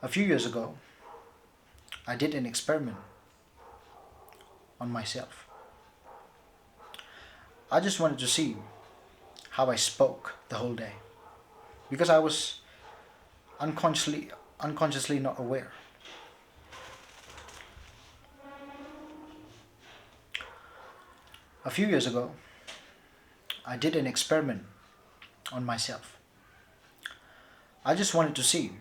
A few years ago, I did an experiment on myself. I just wanted to see how I spoke the whole day because I was unconsciously not aware. A few years ago, I did an experiment on myself. I just wanted to see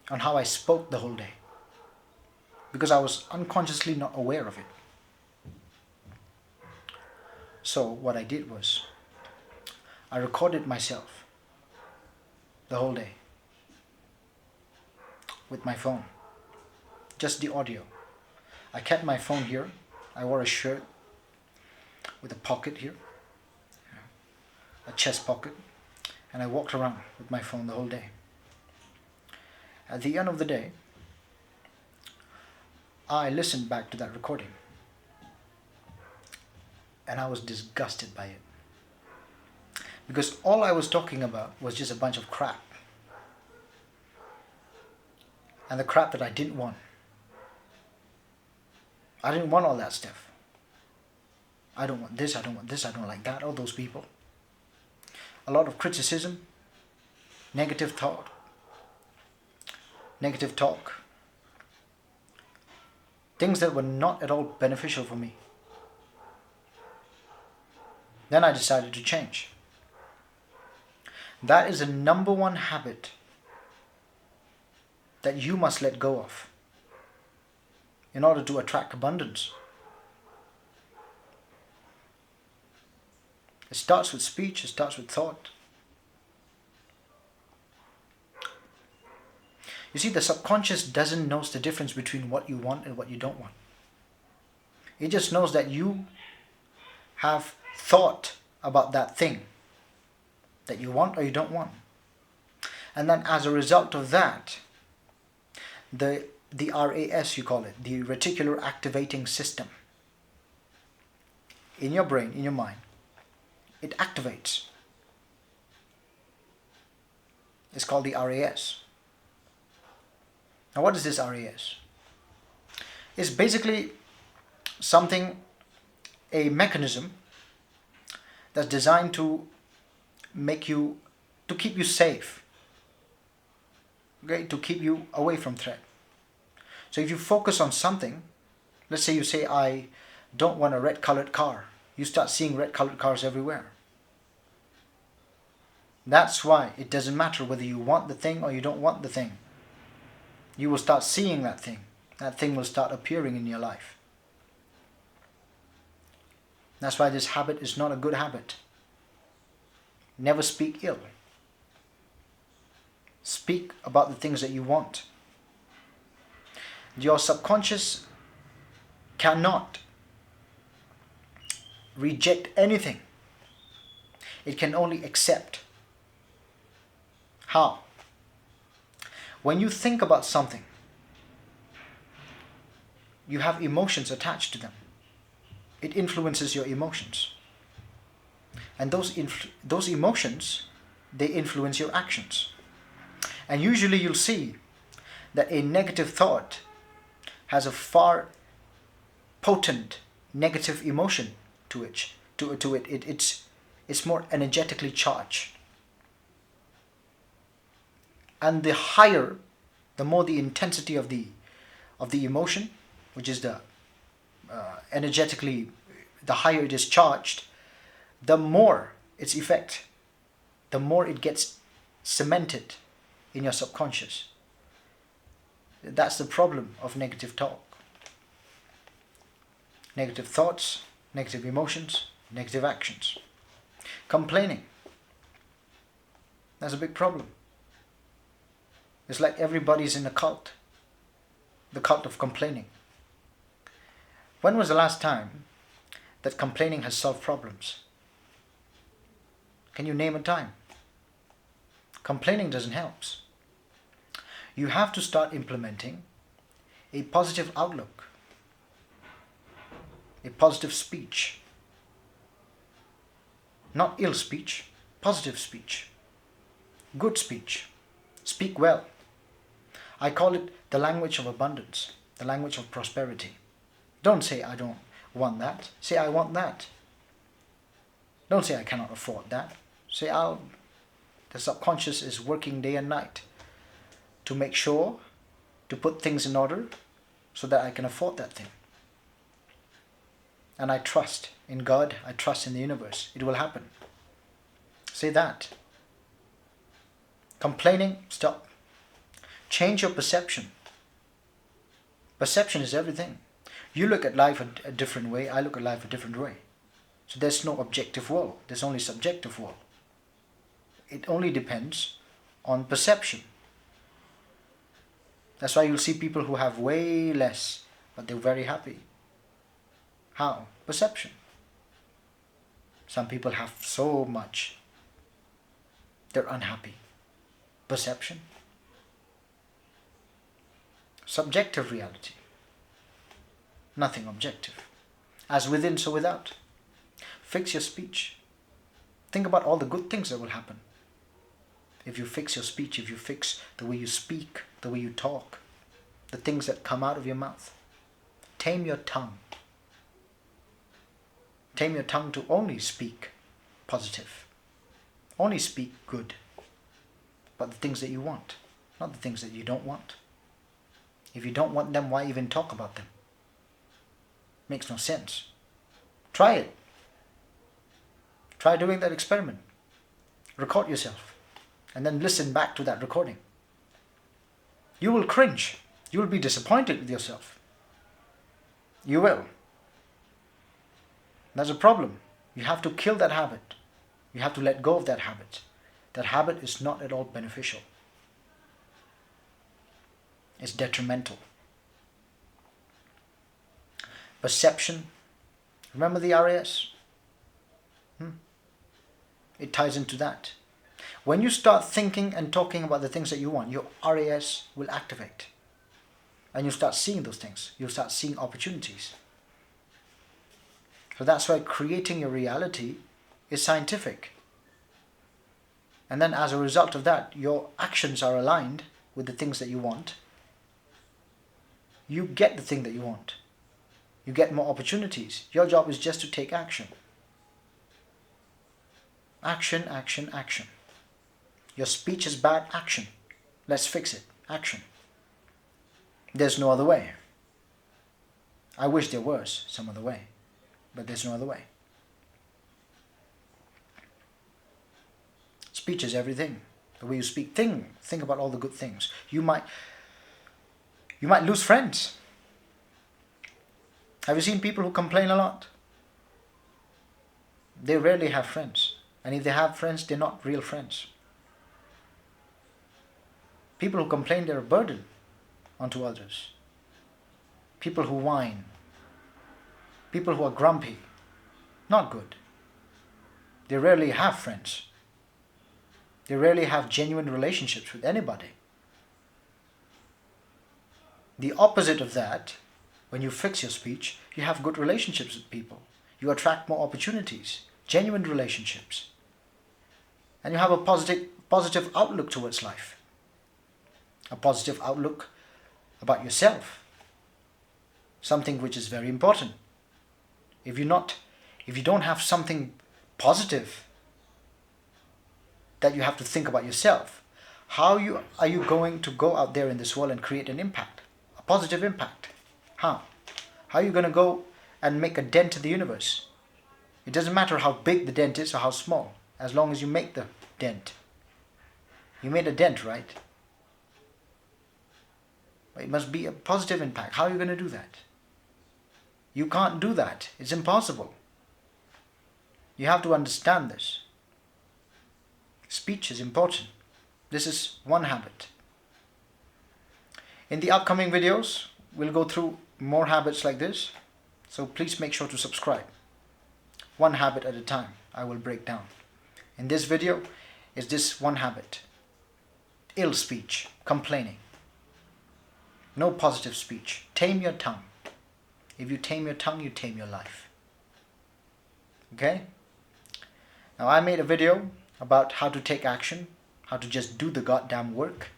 on how I spoke the whole day because I was unconsciously not aware of it. So what I did was I recorded myself the whole day with my phone, just the audio. I kept my phone here. I wore a shirt with a pocket here, a chest pocket, and I walked around with my phone the whole day. At the end of the day, I listened back to that recording and I was disgusted by it because all I was talking about was just a bunch of crap, and the crap that I didn't want. I didn't want all that stuff. I don't want this, I don't want this, I don't like that, all those people. A lot of criticism, negative thought, negative talk, things that were not at all beneficial for me. Then I decided to change. That is the number one habit that you must let go of in order to attract abundance. It starts with speech, it starts with thought. You see, the subconscious doesn't know the difference between what you want and what you don't want. It just knows that you have thought about that thing that you want or you don't want. And then as a result of that, the RAS, you call it, the reticular activating system, in your brain, in your mind, it activates. It's called the RAS. Now what is this RAS? It's basically a mechanism that's designed to keep you safe, okay, to keep you away from threat. So if you focus on something, let's say you say, I don't want a red colored car. You start seeing red colored cars everywhere. That's why it doesn't matter whether you want the thing or you don't want the thing. You will start seeing that thing. That thing will start appearing in your life. That's why this habit is not a good habit. Never speak ill. Speak about the things that you want. Your subconscious cannot reject anything. It can only accept. How? When you think about something, you have emotions attached to them. It influences your emotions. And those emotions, they influence your actions. And usually you'll see that a negative thought has a far potent negative emotion to it. It's more energetically charged. And the more the intensity of the emotion, which is the energetically, the higher it is charged, the more its effect, the more it gets cemented in your subconscious. That's the problem of negative talk. Negative thoughts, negative emotions, negative actions. Complaining. That's a big problem. It's like everybody's in a cult. The cult of complaining. When was the last time that complaining has solved problems? Can you name a time? Complaining doesn't help. You have to start implementing a positive outlook, a positive speech. Not ill speech, positive speech. Good speech. Speak well. I call it the language of abundance, the language of prosperity. Don't say I don't want that. Say I want that. Don't say I cannot afford that. Say the subconscious is working day and night to make sure, to put things in order so that I can afford that thing. And I trust in God, I trust in the universe. It will happen. Say that. Complaining, stop. Change your perception. Perception is everything. You look at life a different way, I look at life a different way. So there's no objective world, there's only subjective world. It only depends on perception. That's why you'll see people who have way less, but they're very happy. How? Perception. Some people have so much, they're unhappy. Perception. Subjective reality. Nothing objective. As within, so without. Fix your speech. Think about all the good things that will happen. If you fix your speech, if you fix the way you speak, the way you talk, the things that come out of your mouth. Tame your tongue. Tame your tongue to only speak positive. Only speak good. But the things that you want, not the things that you don't want. If you don't want them, why even talk about them? Makes no sense. Try it. Try doing that experiment. Record yourself and then listen back to that recording. You will cringe. You will be disappointed with yourself. You will. That's a problem. You have to kill that habit. You have to let go of that habit. That habit is not at all beneficial. It's detrimental. Perception. Remember the RAS? It ties into that. When you start thinking and talking about the things that you want, your RAS will activate. And you start seeing those things. You'll start seeing opportunities. So that's why creating your reality is scientific. And then as a result of that, your actions are aligned with the things that you want. You get the thing that you want. You get more opportunities. Your job is just to take action. Action, action, action. Your speech is bad, action. Let's fix it. Action. There's no other way. I wish there was some other way, but there's no other way. Speech is everything. The way you speak, think about all the good things. You might lose friends. Have you seen people who complain a lot? They rarely have friends. And if they have friends, they're not real friends. People who complain, they're a burden onto others. People who whine. People who are grumpy. Not good. They rarely have friends. They rarely have genuine relationships with anybody. The opposite of that, when you fix your speech, you have good relationships with people. You attract more opportunities, genuine relationships. And you have a positive outlook towards life. A positive outlook about yourself. Something which is very important. If you don't have something positive that you have to think about yourself, how are you going to go out there in this world and create an impact? A positive impact. How? How are you going to go and make a dent in the universe? It doesn't matter how big the dent is or how small, as long as you make the dent. You made a dent, right? But it must be a positive impact. How are you going to do that? You can't do that. It's impossible. You have to understand this. Speech is important. This is one habit. In the upcoming videos, we'll go through more habits like this. So please make sure to subscribe. One habit at a time, I will break down. In this video, is this one habit. Ill speech, complaining. No positive speech. Tame your tongue. If you tame your tongue, you tame your life. Okay? Now I made a video about how to take action, how to just do the goddamn work,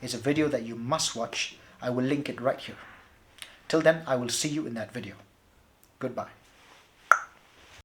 is a video that you must watch. I will link it right here. Till then, I will see you in that video. Goodbye.